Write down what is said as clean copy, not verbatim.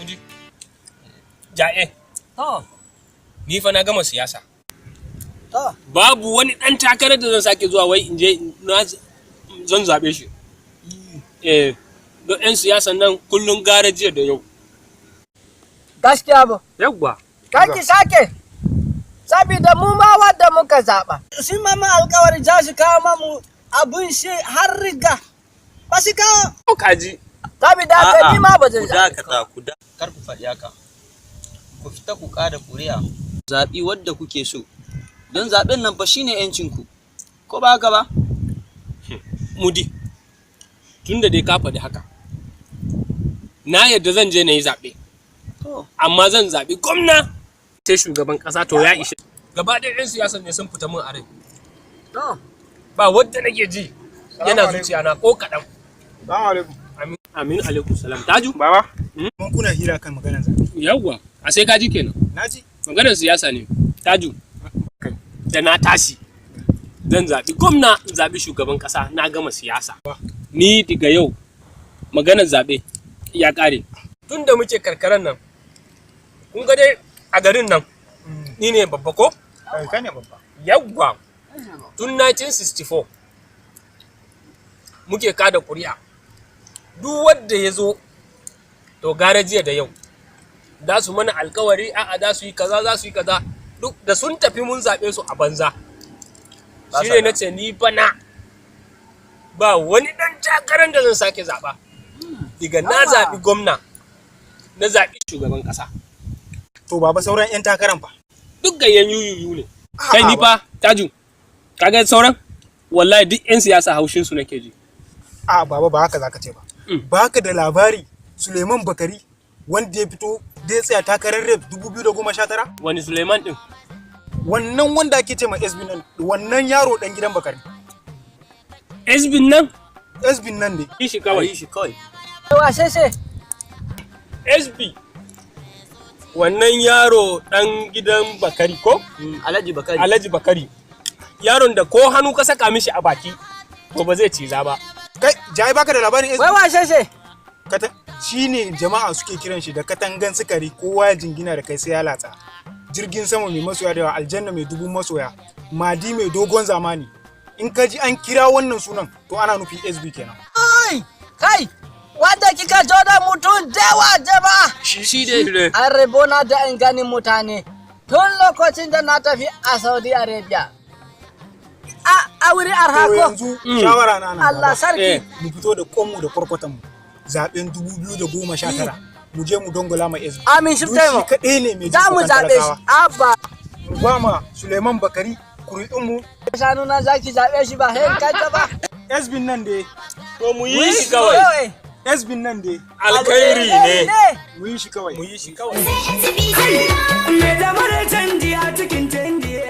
Kudi. Ja'e. To. Ni fa na gama siyasa. To. Babu wani ɗan takarar da zan sake zuwa wai in je zan zaɓe shi. Don 'yan siyasan nan kullum gara jiya da yau. Gaskiya ba. Yawwa. Kaki sake. Sabida mu ma wadda muka zaɓa. Shi ma alƙawari za su kawo mamu abin shi har riga. Ba su kawo. Ko kaji. Sabida haka ni ma ba zan zaɓa. Kar ku faɗi haka. Ku fita ku ƙada ƙuri'a. Zaɓi wadda kuke so. Don zaɓen nan fa shine 'yancinku. Ko ba haka ba? Mudi. Tunda dai ka faɗi haka. Na yadda zan je na yi zaɓe. Amma zan zaɓi gwamna sai shugaban ƙasa to ya ishe. Gaba ɗaya 'yan siyasan ne sun fita min a rai. Ba wadda nake ji yana zuciya na ko kaɗan. Salamu alaikum. Amin alaikum salam. Taju? Baba. Mun kuna hira kan maganar zaɓe. Yawwa. A sai ka ji kenan. Na ji. Maganar siyasa ne. Taju. Da na tashi. Zan zaɓi gwamna, in zaɓi shugaban ƙasa, na gama siyasa. Ni daga yau maganar zaɓe ya ƙare. Tun da muke karkaran nan, kun ga dai a garin nan, ni ne babba ko? Kai ne babba. Yawwa. Tun 1964 muke kada ƙuri'a. Duk wanda ya zo, to gara jiya da yau. Za su mana alkawari, a'a za su yi kaza, za su yi kaza. Duk da sun tafi mun zaɓe su a banza. Shi ne na ce ni bana ba wani ɗan takarar da zan sake zaɓa. Diga na zaɓi gwamna, na zaɓi shugaban ƙasa. To baba sauran 'yan takaran fa. Duk gayyan yuyuyu ne. Kai ni fa Taju, kaga sauran? Wallahi duk 'yan siyasa haushin su nake ji. A baba ba haka zaka ce ba. Ba ka da labari Suleiman Bakari wanda ya fito da ya tsaya takarar rep 2019? Wani Suleiman din? Wannan wanda ake ce ma SB nan, wannan yaro dan gidan Bakari. SB nan? SB nan ne. Yi shi kawai. Yi shi kawai. Washe sai. SB. Wannan yaro dan gidan Bakari ko? Alhaji Bakari. Alhaji Bakari. Yaron da ko hannu ka saka mishi a baki to ba zai ciza ba. Kai, jai baka da labarin SB? Wai washe sai. Shine jama'a suke kiran shi da katangan sukari, kowa ya jingina da kai sai ya latsa. Jirgin sama mai masoya da yawa, aljanna mai dubun masoya, madi mai dogon zamani. In ka ji an kira wannan sunan to ana nufi SB kenan. Kai, wanda kika zo da mutum dewa jama'a. Shi dai. An rabona da in ganin mutane tun lokacin da na tafi a Saudi Arabia. A wuri arhako. Yanzu shawara na nan. Allah sarki. Mu fito da konmu da kwarkwatan mu. Zaben 2019 mu je mu dongola ma SB. Amin shi taimo. Shi kadai ne mai za mu zaɓe shi. Abba. Ba ma Suleiman Bakari kuri'un mu. Shanu na zaki zaɓe shi ba hen kanta ba. SB nan dai. To mu yi shi kawai. SB nan dai. Alkhairi ne. Mu yi shi kawai. Mu yi shi kawai. Me da mara canji a cikin canji.